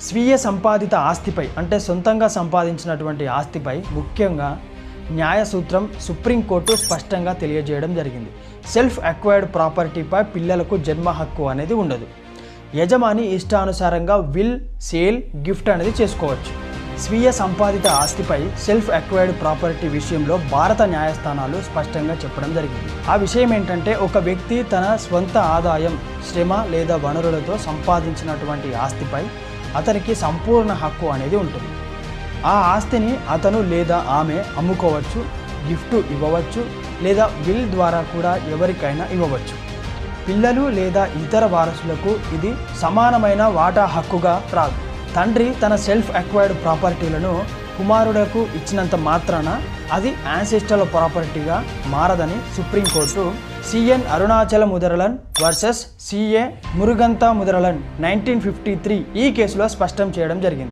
స్వీయ సంపాదిత ఆస్తిపై అంటే సొంతంగా సంపాదించినటువంటి ఆస్తిపై ముఖ్యంగా న్యాయ సూత్రం సుప్రీంకోర్టు స్పష్టంగా తెలియజేయడం జరిగింది. సెల్ఫ్ అక్వైర్డ్ ప్రాపర్టీపై పిల్లలకు జన్మ హక్కు అనేది ఉండదు. యజమాని ఇష్టానుసారంగా విల్, సేల్, గిఫ్ట్ అనేది చేసుకోవచ్చు. స్వీయ సంపాదిత ఆస్తిపై సెల్ఫ్ అక్వైర్డ్ ప్రాపర్టీ విషయంలో భారత న్యాయస్థానాలు స్పష్టంగా చెప్పడం జరిగింది. ఆ విషయం ఏంటంటే ఒక వ్యక్తి తన స్వంత ఆదాయం, శ్రమ లేదా వనరులతో సంపాదించినటువంటి ఆస్తిపై అతనికి సంపూర్ణ హక్కు అనేది ఉంటుంది. ఆ ఆస్తిని అతను లేదా ఆమె అమ్ముకోవచ్చు, గిఫ్ట్ ఇవ్వవచ్చు లేదా విల్ ద్వారా కూడా ఎవరికైనా ఇవ్వవచ్చు. పిల్లలు లేదా ఇతర వారసులకు ఇది సమానమైన వాటా హక్కుగా రాదు. తండ్రి తన సెల్ఫ్ అక్వైర్డ్ ప్రాపర్టీలను కుమారుడకు ఇచ్చినంత మాత్రాన అది యాన్సెస్ట్రల్ ప్రాపర్టీగా మారదని supreme court CN Arunachala Mudaliar versus CA Muruganatha Mudaliar 1953 ఈ కేసులో స్పష్టం చేయడం జరిగింది.